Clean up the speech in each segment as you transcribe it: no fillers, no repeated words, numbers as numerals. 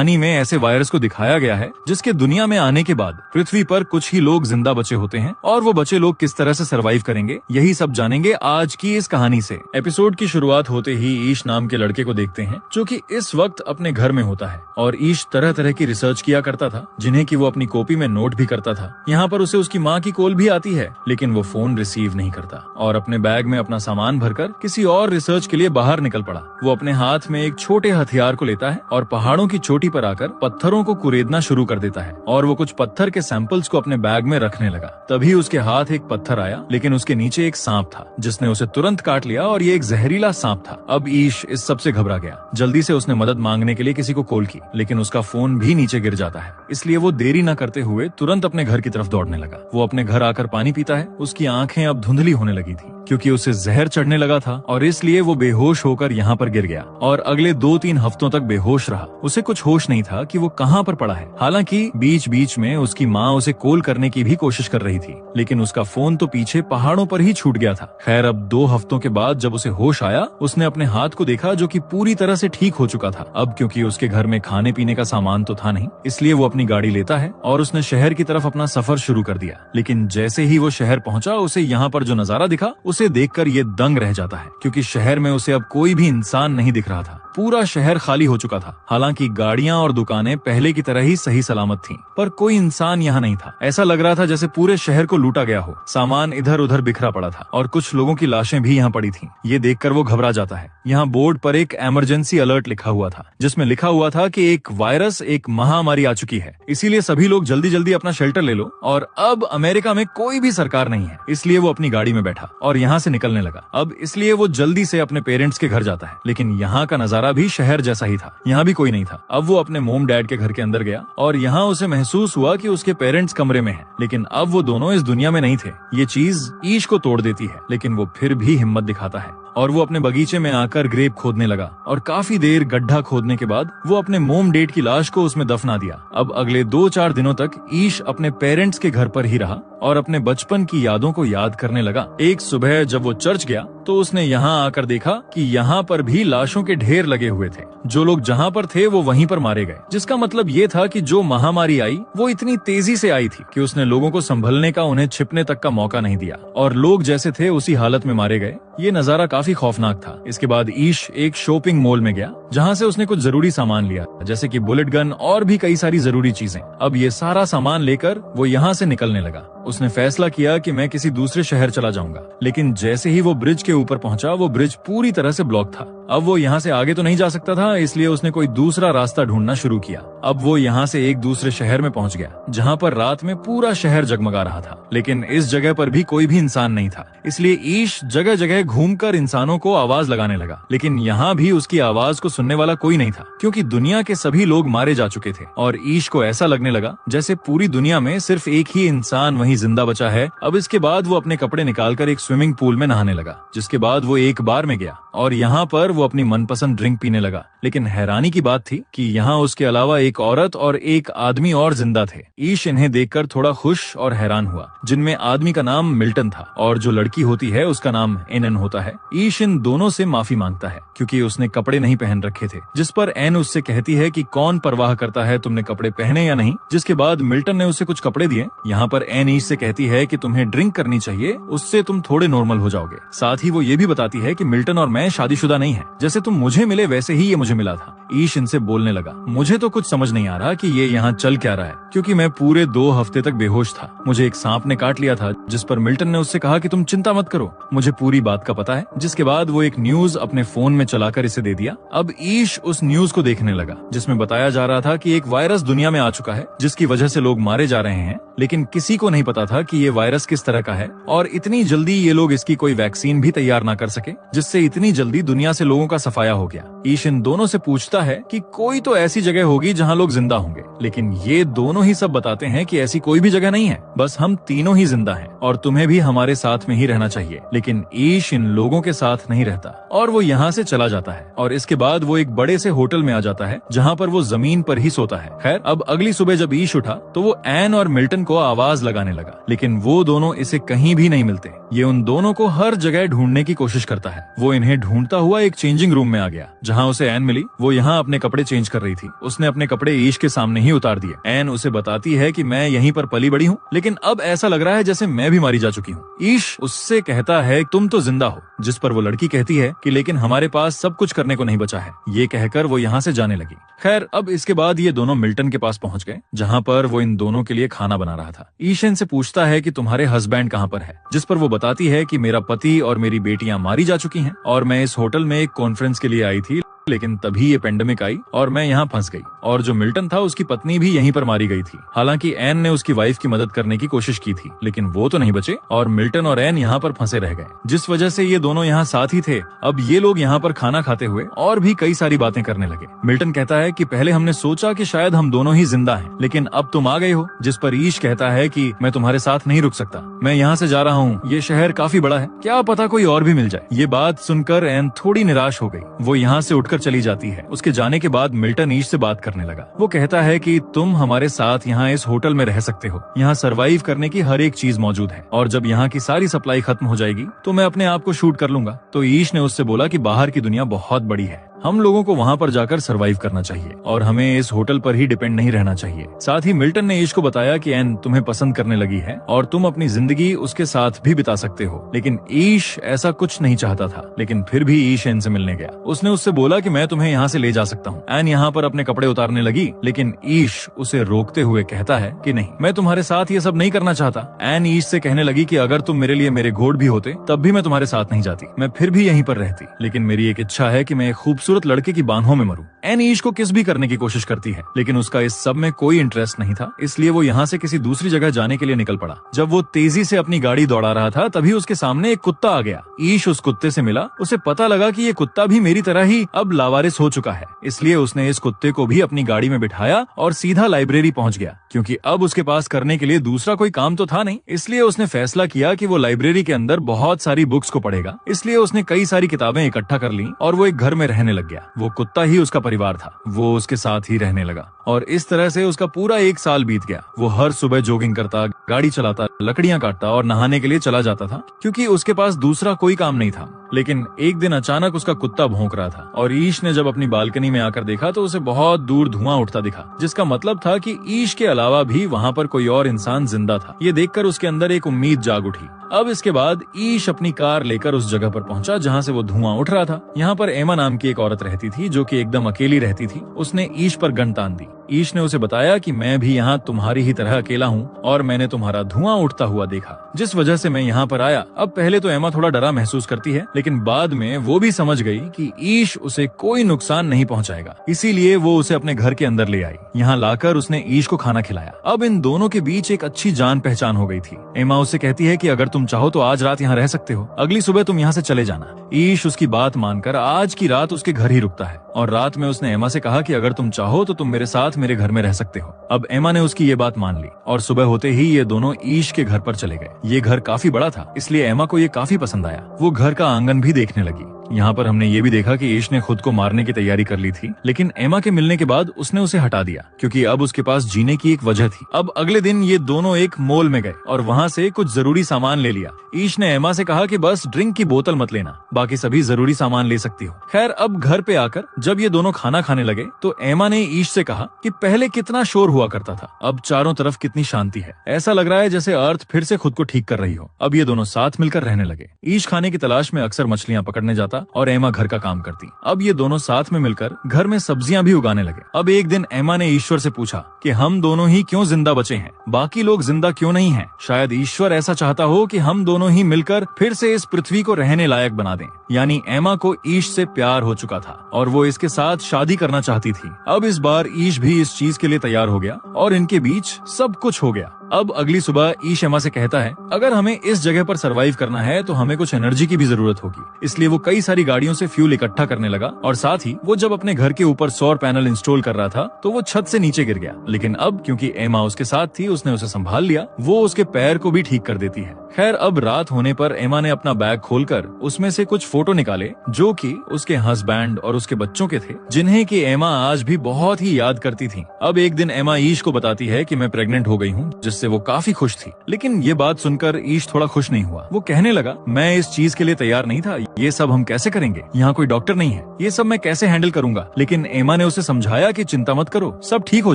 कहानी में ऐसे वायरस को दिखाया गया है जिसके दुनिया में आने के बाद पृथ्वी पर कुछ ही लोग जिंदा बचे होते हैं और वो बचे लोग किस तरह से सरवाइव करेंगे, यही सब जानेंगे आज की इस कहानी से। एपिसोड की शुरुआत होते ही ईश नाम के लड़के को देखते हैं जो कि इस वक्त अपने घर में होता है और ईश तरह तरह की रिसर्च किया करता था जिन्हें कि वो अपनी कॉपी में नोट भी करता था। यहाँ पर उसे उसकी माँ की कॉल भी आती है लेकिन वो फोन रिसीव नहीं करता और अपने बैग में अपना सामान भरकर किसी और रिसर्च के लिए बाहर निकल पड़ा। वो अपने हाथ में एक छोटे हथियार को लेता है और पहाड़ों की चोटी पर आकर पत्थरों को कुरेदना शुरू कर देता है और वो कुछ पत्थर के सैंपल्स को अपने बैग में रखने लगा। तभी उसके हाथ एक पत्थर आया लेकिन उसके नीचे एक सांप था जिसने उसे तुरंत काट लिया और ये एक जहरीला सांप था। अब ईश इस सब से घबरा गया। जल्दी से उसने मदद मांगने के लिए किसी को कॉल की लेकिन उसका फोन भी नीचे गिर जाता है, इसलिए वो देरी न करते हुए तुरंत अपने घर की तरफ दौड़ने लगा। वो अपने घर आकर पानी पीता है। उसकी आंखें अब धुंधली होने लगी थी क्योंकि उसे जहर चढ़ने लगा था और इसलिए वो बेहोश होकर यहाँ पर गिर गया और अगले 2-3 हफ्तों तक बेहोश रहा। उसे कुछ होश नहीं था कि वो कहाँ पर पड़ा है। हालांकि बीच बीच में उसकी माँ उसे कॉल करने की भी कोशिश कर रही थी लेकिन उसका फोन तो पीछे पहाड़ों पर ही छूट गया था। खैर, अब 2 हफ्तों के बाद जब उसे होश आया उसने अपने हाथ को देखा जो कि पूरी तरह से ठीक हो चुका था। अब क्योंकि उसके घर में खाने पीने का सामान तो था नहीं, इसलिए वो अपनी गाड़ी लेता है और उसने शहर की तरफ अपना सफर शुरू कर दिया। लेकिन जैसे ही वो शहर पहुंचा उसे यहाँ पर जो नजारा दिखा उसे देखकर ये दंग रह जाता है क्योंकि शहर में उसे अब कोई भी इंसान नहीं दिख रहा था। पूरा शहर खाली हो चुका था। हालांकि गाड़ियां और दुकानें पहले की तरह ही सही सलामत थीं, पर कोई इंसान यहाँ नहीं था। ऐसा लग रहा था जैसे पूरे शहर को लूटा गया हो। सामान इधर उधर बिखरा पड़ा था और कुछ लोगों की लाशें भी यहाँ पड़ी थीं। ये देखकर वो घबरा जाता है। यहाँ बोर्ड पर एक इमरजेंसी अलर्ट लिखा हुआ था जिसमें लिखा हुआ था कि एक वायरस, एक महामारी आ चुकी है, इसीलिए सभी लोग जल्दी जल्दी अपना शेल्टर ले लो। और अब अमेरिका में कोई भी सरकार नहीं है, इसलिए वो अपनी गाड़ी में बैठा और यहाँ से निकलने लगा। अब इसलिए वो जल्दी से अपने पेरेंट्स के घर जाता है लेकिन यहाँ का नजारा भी शहर जैसा ही था। यहाँ भी कोई नहीं था। अब वो अपने मोम डैड के घर के अंदर गया और यहाँ उसे महसूस हुआ कि उसके पेरेंट्स कमरे में हैं, लेकिन अब वो दोनों इस दुनिया में नहीं थे। ये चीज ईश को तोड़ देती है लेकिन वो फिर भी हिम्मत दिखाता है और वो अपने बगीचे में आकर ग्रेप खोदने लगा और काफी देर गड्ढा खोदने के बाद वो अपने मोम डैड की लाश को उसमें दफना दिया। अब अगले 2-4 दिनों तक ईश अपने पेरेंट्स के घर पर ही रहा और अपने बचपन की यादों को याद करने लगा। एक सुबह जब वो चर्च गया तो उसने यहाँ आकर देखा कि यहाँ पर भी लाशों के ढेर लगे हुए थे। जो लोग जहाँ पर थे वो वहीं पर मारे गए, जिसका मतलब ये था कि जो महामारी आई वो इतनी तेजी से आई थी कि उसने लोगों को संभलने का, उन्हें छिपने तक का मौका नहीं दिया और लोग जैसे थे उसी हालत में मारे गए। ये नजारा काफी खौफनाक था। इसके बाद ईश एक शॉपिंग मॉल में गया जहाँ से उसने कुछ जरूरी सामान लिया जैसे कि बुलेट गन और भी कई सारी जरूरी चीजें। अब ये सारा सामान लेकर वो यहाँ से निकलने लगा। उसने फैसला किया कि मैं किसी दूसरे शहर चला जाऊंगा, लेकिन जैसे ही वो ब्रिज के ऊपर पहुंचा वो ब्रिज पूरी तरह से ब्लॉक था। अब वो यहाँ से आगे तो नहीं जा सकता था, इसलिए उसने कोई दूसरा रास्ता ढूंढना शुरू किया। अब वो यहाँ से एक दूसरे शहर में पहुंच गया जहाँ पर रात में पूरा शहर जगमगा रहा था, लेकिन इस जगह पर भी कोई भी इंसान नहीं था। इसलिए ईश जगह जगह घूमकर इंसानों को आवाज लगाने लगा, लेकिन यहाँ भी उसकी आवाज को सुनने वाला कोई नहीं था क्योंकि दुनिया के सभी लोग मारे जा चुके थे और ईश को ऐसा लगने लगा जैसे पूरी दुनिया में सिर्फ एक ही इंसान वहीं जिंदा बचा है। अब इसके बाद वो अपने कपड़े निकालकर एक स्विमिंग पूल में नहाने लगा, जिसके बाद वो एक बार में गया और यहाँ पर वो अपनी मनपसंद ड्रिंक पीने लगा। लेकिन हैरानी की बात थी कि यहाँ उसके अलावा एक औरत और एक आदमी और जिंदा थे। ईश इन्हें देखकर थोड़ा खुश और हैरान हुआ, जिनमें आदमी का नाम मिल्टन था और जो लड़की होती है उसका नाम एनन होता है। ईश इन दोनों से माफी मांगता है क्योंकि उसने कपड़े नहीं पहन रखे थे, जिस पर एन उससे कहती है कि कौन परवाह करता है तुमने कपड़े पहने या नहीं। जिसके बाद मिल्टन ने उसे कुछ कपड़े दिए। यहाँ पर एन ईश से कहती है कि तुम्हें ड्रिंक करनी चाहिए, उससे तुम थोड़े नॉर्मल हो जाओगे। साथ ही वो ये भी बताती है कि मिल्टन और मैं शादीशुदा नहीं है, जैसे तुम मुझे मिले वैसे ही ये मुझे मिला था। ईश इनसे बोलने लगा, मुझे तो कुछ समझ नहीं आ रहा कि ये यहाँ चल क्या रहा है, क्योंकि मैं पूरे 2 हफ्ते तक बेहोश था। मुझे एक सांप ने काट लिया था, जिस पर मिल्टन ने उससे कहा कि तुम चिंता मत करो, मुझे पूरी बात का पता है। जिसके बाद वो एक न्यूज अपने फोन में चलाकर इसे दे दिया। अब ईश उस न्यूज को देखने लगा जिसमें बताया जा रहा था कि एक वायरस दुनिया में आ चुका है जिसकी वजह से लोग मारे जा रहे हैं, लेकिन किसी को नहीं पता था कि ये वायरस किस तरह का है और इतनी जल्दी ये लोग इसकी कोई वैक्सीन भी तैयार ना कर सके, जिससे इतनी जल्दी दुनिया से लोगों का सफाया हो गया। ईश इन दोनों से पूछता है कि कोई तो ऐसी जगह होगी जहाँ लोग जिंदा होंगे, लेकिन ये दोनों ही सब बताते हैं कि ऐसी कोई भी जगह नहीं है, बस हम तीनों ही जिंदा हैं और तुम्हें भी हमारे साथ में ही रहना चाहिए। लेकिन ईश इन लोगों के साथ नहीं रहता और वो यहाँ से चला जाता है और इसके बाद वो एक बड़े से होटल में आ जाता है जहाँ पर वो जमीन पर ही सोता है। खैर, अब अगली सुबह जब ईश उठा तो वो एन और मिल्टन को आवाज लगाने लगा, लेकिन वो दोनों इसे कहीं भी नहीं मिलते। ये उन दोनों को हर जगह ढूंढने की कोशिश करता है। वो इन्हें ढूंढता हुआ एक चेंजिंग रूम में आ गया जहाँ उसे एन मिली। वो यहाँ अपने कपड़े चेंज कर रही थी। उसने अपने कपड़े ईश के सामने ही उतार दिए। एन उसे बताती है कि मैं यहीं पर पली बड़ी हूँ, लेकिन अब ऐसा लग रहा है जैसे मैं भी मारी जा चुकी हूँ। ईश उससे कहता है तुम तो जिंदा हो, जिस पर वो लड़की कहती है कि लेकिन हमारे पास सब कुछ करने को नहीं बचा है। ये कहकर वो यहाँ से जाने लगी। खैर, अब इसके बाद ये दोनों मिल्टन के पास पहुंच गए जहाँ पर वो इन दोनों के लिए खाना बना रहा था। ईश इनसे पूछता है कि तुम्हारे हस्बैंड कहाँ पर है, जिस पर वो बताती है कि मेरा पति और मेरी बेटियां मारी जा चुकी हैं और मैं इस होटल में एक कॉन्फ्रेंस के लिए आई थी, लेकिन तभी ये पेंडेमिक आई और मैं यहाँ फंस गई। और जो मिल्टन था उसकी पत्नी भी यहीं पर मारी गई थी। हालांकि एन ने उसकी वाइफ की मदद करने की कोशिश की थी, लेकिन वो तो नहीं बचे और मिल्टन और एन यहाँ पर फंसे रह गए, जिस वजह से ये दोनों यहाँ साथ ही थे। अब ये लोग यहाँ पर खाना खाते हुए और भी कई सारी बातें करने लगे। मिल्टन कहता है कि पहले हमने सोचा कि शायद हम दोनों ही जिंदा हैं, लेकिन अब तुम आ गए हो। जिस पर ईश कहता है कि मैं तुम्हारे साथ नहीं रुक सकता, मैं यहाँ से जा रहा हूँ। ये शहर काफी बड़ा है, क्या पता कोई और भी मिल जाए। ये बात सुनकर एन थोड़ी निराश हो गई। वो यहाँ से उठकर चली जाती है। उसके जाने के बाद मिल्टन ईश से बात करने लगा। वो कहता है कि तुम हमारे साथ यहाँ इस होटल में रह सकते हो। यहाँ सरवाइव करने की हर एक चीज मौजूद है और जब यहाँ की सारी सप्लाई खत्म हो जाएगी तो मैं अपने आप को शूट कर लूंगा। तो ईश ने उससे बोला कि बाहर की दुनिया बहुत बड़ी है, हम लोगों को वहाँ पर जाकर सरवाइव करना चाहिए और हमें इस होटल पर ही डिपेंड नहीं रहना चाहिए। साथ ही मिल्टन ने ईश को बताया कि एन तुम्हें पसंद करने लगी है और तुम अपनी जिंदगी उसके साथ भी बिता सकते हो। लेकिन ईश ऐसा कुछ नहीं चाहता था, लेकिन फिर भी ईश एन से मिलने गया। उसने उससे बोला कि मैं तुम्हें यहाँ से ले जा सकता हूँ। एन यहाँ पर अपने कपड़े उतारने लगी, लेकिन ईश उसे रोकते हुए कहता है कि नहीं, मैं तुम्हारे साथ ये सब नहीं करना चाहता। एन ईश से कहने लगी कि अगर तुम मेरे लिए मेरे घोड़ भी होते तब भी मैं तुम्हारे साथ नहीं जाती, मैं फिर भी यहीं पर रहती, लेकिन मेरी एक इच्छा है कि मैं खूबसूरत लड़के की बाहों में मरूं। एन ईश को किस भी करने की कोशिश करती है, लेकिन उसका इस सब में कोई इंटरेस्ट नहीं था, इसलिए वो यहाँ से किसी दूसरी जगह जाने के लिए निकल पड़ा। जब वो तेजी से अपनी गाड़ी दौड़ा रहा था तभी उसके सामने एक कुत्ता आ गया। ईश उस कुत्ते से मिला। उसे पता लगा कि ये कुत्ता भी मेरी तरह ही अब लावारिस हो चुका है, इसलिए उसने इस कुत्ते को भी अपनी गाड़ी में बिठाया और सीधा लाइब्रेरी पहुंच गया। क्योंकि अब उसके पास करने के लिए दूसरा कोई काम तो था नहीं, इसलिए उसने फैसला किया कि वो लाइब्रेरी के अंदर बहुत सारी बुक्स को पढ़ेगा। इसलिए उसने कई सारी किताबें इकट्ठा कर ली और वो एक घर में रहने लग गया। वो कुत्ता ही उसका परिवार था, वो उसके साथ ही रहने लगा और इस तरह से उसका पूरा 1 साल बीत गया। वो हर सुबह जॉगिंग करता, गाड़ी चलाता, लकड़ियां काटता और नहाने के लिए चला जाता था, क्योंकि उसके पास दूसरा कोई काम नहीं था। लेकिन एक दिन अचानक उसका कुत्ता भौंक रहा था और ईश ने जब अपनी बालकनी में आकर देखा तो उसे बहुत दूर धुआं उठता दिखा, जिसका मतलब था कि ईश के अलावा भी वहाँ पर कोई और इंसान जिंदा था। ये देखकर उसके अंदर एक उम्मीद जाग उठी। अब इसके बाद ईश अपनी कार लेकर उस जगह पर पहुंचा जहाँ से वो धुआं उठ रहा था। यहाँ पर एमा नाम की एक औरत रहती थी जो कि एकदम अकेली रहती थी। उसने ईश पर गन तान दी। ईश ने उसे बताया कि मैं भी यहाँ तुम्हारी ही तरह अकेला हूँ और मैंने तुम्हारा धुआं उठता हुआ देखा, जिस वजह से मैं यहाँ पर आया। अब पहले तो एमा थोड़ा डरा महसूस करती है, लेकिन बाद में वो भी समझ गई कि ईश उसे कोई नुकसान नहीं पहुँचाएगा, इसीलिए वो उसे अपने घर के अंदर ले आई। यहाँ लाकर उसने ईश को खाना खिलाया। अब इन दोनों के बीच एक अच्छी जान पहचान हो गई थी। एमा उससे कहती है कि अगर तुम चाहो तो आज रात यहाँ रह सकते हो, अगली सुबह तुम यहाँ से चले जाना। ईश उसकी बात मानकर आज की रात उसके घर ही रुकता है और रात में उसने एमा से कहा कि अगर तुम चाहो तो तुम मेरे साथ मेरे घर में रह सकते हो। अब एमा ने उसकी ये बात मान ली और सुबह होते ही ये दोनों ईश के घर पर चले गए। ये घर काफी बड़ा था, इसलिए एमा को ये काफी पसंद आया। वो घर का आंगन भी देखने लगी। यहाँ पर हमने ये भी देखा कि ईश ने खुद को मारने की तैयारी कर ली थी, लेकिन एमा के मिलने के बाद उसने उसे हटा दिया, क्योंकि अब उसके पास जीने की एक वजह थी। अब अगले दिन ये दोनों एक मॉल में गए और वहाँ से कुछ जरूरी सामान ले लिया। ईश ने एमा से कहा कि बस ड्रिंक की बोतल मत लेना, बाकी सभी जरूरी सामान ले सकती हो। खैर, अब घर पे आकर जब ये दोनों खाना खाने लगे तो एमा ने ईश से कहा कि पहले कितना शोर हुआ करता था, अब चारों तरफ कितनी शांति है। ऐसा लग रहा है जैसे अर्थ फिर से खुद को ठीक कर रही हो। अब ये दोनों साथ मिलकर रहने लगे। ईश खाने की तलाश में अक्सर मछलियां पकड़ने जाता और एमा घर का काम करती। अब ये दोनों साथ में मिलकर घर में सब्जियां भी उगाने लगे। अब एक दिन एमा ने ईश्वर से पूछा कि हम दोनों ही क्यों जिंदा बचे हैं, बाकी लोग जिंदा क्यों नहीं हैं? शायद ईश्वर ऐसा चाहता हो कि हम दोनों ही मिलकर फिर से इस पृथ्वी को रहने लायक बना दें। यानी एमा को ईश से प्यार हो चुका था और वो इसके साथ शादी करना चाहती थी। अब इस बार ईश भी इस चीज के लिए तैयार हो गया और इनके बीच सब कुछ हो गया। अब अगली सुबह ईश एमा से कहता है, अगर हमें इस जगह पर सरवाइव करना है तो हमें कुछ एनर्जी की भी जरूरत होगी। इसलिए वो कई सारी गाड़ियों से फ्यूल इकट्ठा करने लगा और साथ ही वो जब अपने घर के ऊपर सौर पैनल इंस्टॉल कर रहा था तो वो छत से नीचे गिर गया। लेकिन अब क्योंकि एमा उसके साथ थी, उसने उसे संभाल लिया। वो उसके पैर को भी ठीक कर देती है। खैर, अब रात होने पर एमा ने अपना बैग खोलकर उसमें से कुछ फोटो निकाले जो कि उसके हस्बैंड और उसके बच्चों के थे, जिन्हें कि एमा आज भी बहुत ही याद करती थी। अब एक दिन एमा ईश को बताती है कि मैं प्रेग्नेंट हो गई हूँ, जिससे वो काफी खुश थी। लेकिन ये बात सुनकर ईश थोड़ा खुश नहीं हुआ। वो कहने लगा, मैं इस चीज के लिए तैयार नहीं था। ये सब हम कैसे करेंगे? यहाँ कोई डॉक्टर नहीं है, ये सब मैं कैसे हैंडल करूंगा? लेकिन एमा ने उसे समझाया कि चिंता मत करो, सब ठीक हो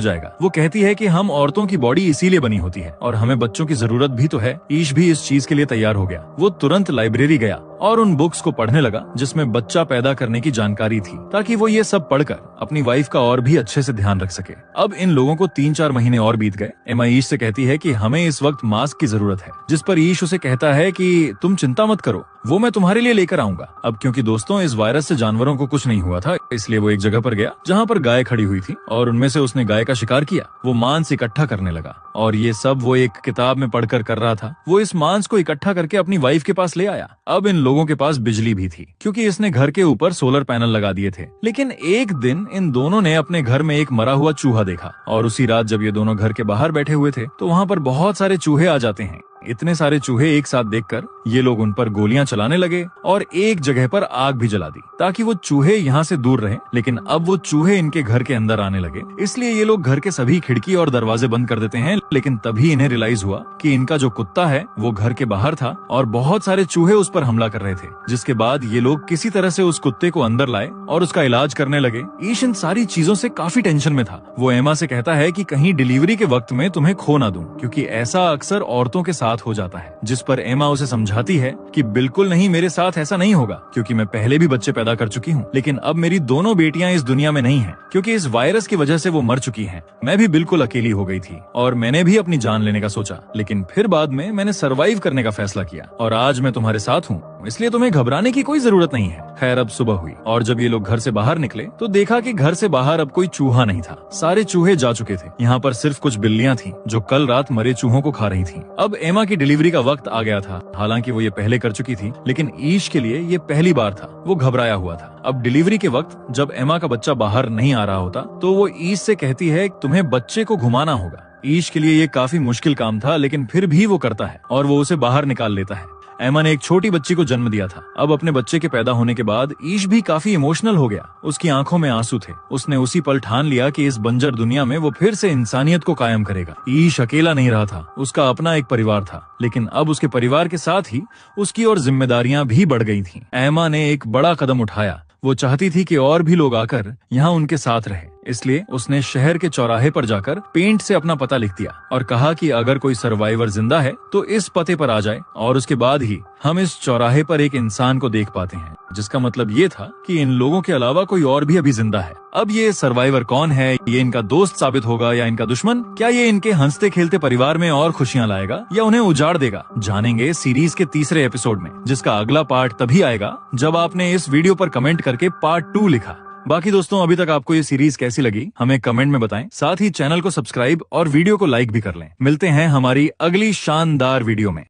जाएगा। वो कहती है कि हम औरतों की बॉडी इसीलिए बनी होती है और हमें बच्चों की जरूरत भी तो है। ईश भी इस चीज के लिए तैयार हो गया। वो तुरंत लाइब्रेरी गया और उन बुक्स को पढ़ने लगा जिसमें बच्चा पैदा करने की जानकारी थी, ताकि वो ये सब पढ़कर अपनी वाइफ का और भी अच्छे से ध्यान रख सके। अब इन लोगों को 3-4 महीने और बीत गए। एमा ईश से कहती है कि हमें इस वक्त मास्क की जरूरत है, जिस पर ईश उसे कहता है कि तुम चिंता मत करो, वो मैं तुम्हारे लिए लेकर आऊंगा। अब क्योंकि दोस्तों इस वायरस से जानवरों को कुछ नहीं हुआ था, इसलिए वो एक जगह पर गया जहाँ पर गाय खड़ी हुई थी और उनमें से उसने गाय का शिकार किया। वो मांस इकट्ठा करने लगा और ये सब वो एक किताब में पढ़कर कर रहा था। वो इस मांस को इकट्ठा करके अपनी वाइफ के पास ले आया। अब इन लोगों के पास बिजली भी थी क्योंकि इसने घर के ऊपर सोलर पैनल लगा दिए थे। लेकिन एक दिन इन दोनों ने अपने घर में एक मरा हुआ चूहा देखा और उसी रात जब ये दोनों घर के बाहर बैठे हुए थे तो वहाँ पर बहुत सारे चूहे आ जाते हैं। इतने सारे चूहे एक साथ देखकर ये लोग उन पर गोलियां चलाने लगे और एक जगह पर आग भी जला दी ताकि वो चूहे यहाँ से दूर रहे। लेकिन अब वो चूहे इनके घर के अंदर आने लगे, इसलिए ये लोग घर के सभी खिड़की और दरवाजे बंद कर देते हैं। लेकिन तभी इन्हें रियलाइज हुआ कि इनका जो कुत्ता है वो घर के बाहर था और बहुत सारे चूहे उस पर हमला कर रहे थे। जिसके बाद ये लोग किसी तरह से उस कुत्ते को अंदर लाए और उसका इलाज करने लगे। ईश इन सारी चीजों से काफी टेंशन में था। वो एमा से कहता है कि कहीं डिलीवरी के वक्त में तुम्हें खो ना दूं, क्योंकि ऐसा अक्सर औरतों के साथ हो जाता है। जिस पर एमा उसे समझाती है कि बिल्कुल नहीं, मेरे साथ ऐसा नहीं होगा, क्योंकि मैं पहले भी बच्चे पैदा कर चुकी हूँ। लेकिन अब मेरी दोनों बेटियां इस दुनिया में नहीं हैं, क्योंकि इस वायरस की वजह से वो मर चुकी हैं। मैं भी बिल्कुल अकेली हो गई थी और मैंने भी अपनी जान लेने का सोचा, लेकिन फिर बाद में मैंने सरवाइव करने का फैसला किया और आज मैं तुम्हारे साथ हूँ, इसलिए तुम्हें घबराने की कोई जरूरत नहीं है। खैर, अब सुबह हुई और जब ये लोग घर से बाहर निकले तो देखा कि घर से बाहर अब कोई चूहा नहीं था। सारे चूहे जा चुके थे। यहाँ पर सिर्फ कुछ बिल्लियां थीं जो कल रात मरे चूहों को खा रही थीं। अब एमा की डिलीवरी का वक्त आ गया था। हालांकि वो ये पहले कर चुकी थी, लेकिन ईश के लिए ये पहली बार था। वो घबराया हुआ था। अब डिलीवरी के वक्त जब एमा का बच्चा बाहर नहीं आ रहा होता तो वो ईश से कहती है तुम्हें बच्चे को घुमाना होगा। ईश के लिए ये काफी मुश्किल काम था, लेकिन फिर भी वो करता है और वो उसे बाहर निकाल लेता है। एमा ने एक छोटी बच्ची को जन्म दिया था। अब अपने बच्चे के पैदा होने के बाद ईश भी काफी इमोशनल हो गया। उसकी आंखों में आंसू थे। उसने उसी पल ठान लिया कि इस बंजर दुनिया में वो फिर से इंसानियत को कायम करेगा। ईश अकेला नहीं रहा था, उसका अपना एक परिवार था। लेकिन अब उसके परिवार के साथ ही उसकी और जिम्मेदारियां भी बढ़ गई थीं। एमा ने एक बड़ा कदम उठाया। वो चाहती थी कि और भी लोग आकर यहाँ उनके साथ रहे, इसलिए उसने शहर के चौराहे पर जाकर पेंट से अपना पता लिख दिया और कहा कि अगर कोई सर्वाइवर जिंदा है तो इस पते पर आ जाए और उसके बाद ही हम इस चौराहे पर एक इंसान को देख पाते हैं। जिसका मतलब ये था कि इन लोगों के अलावा कोई और भी अभी जिंदा है। अब ये सर्वाइवर कौन है? ये इनका दोस्त साबित होगा या इनका दुश्मन? क्या ये इनके हंसते खेलते परिवार में और खुशियां लाएगा या उन्हें उजाड़ देगा? जानेंगे सीरीज के तीसरे एपिसोड में, जिसका अगला पार्ट तभी आएगा जब आपने इस वीडियो पर कमेंट करके पार्ट 2 लिखा। बाकी दोस्तों, अभी तक आपको ये सीरीज कैसी लगी हमें कमेंट में बताएं। साथ ही चैनल को सब्सक्राइब और वीडियो को लाइक भी कर लें। मिलते हैं हमारी अगली शानदार वीडियो में।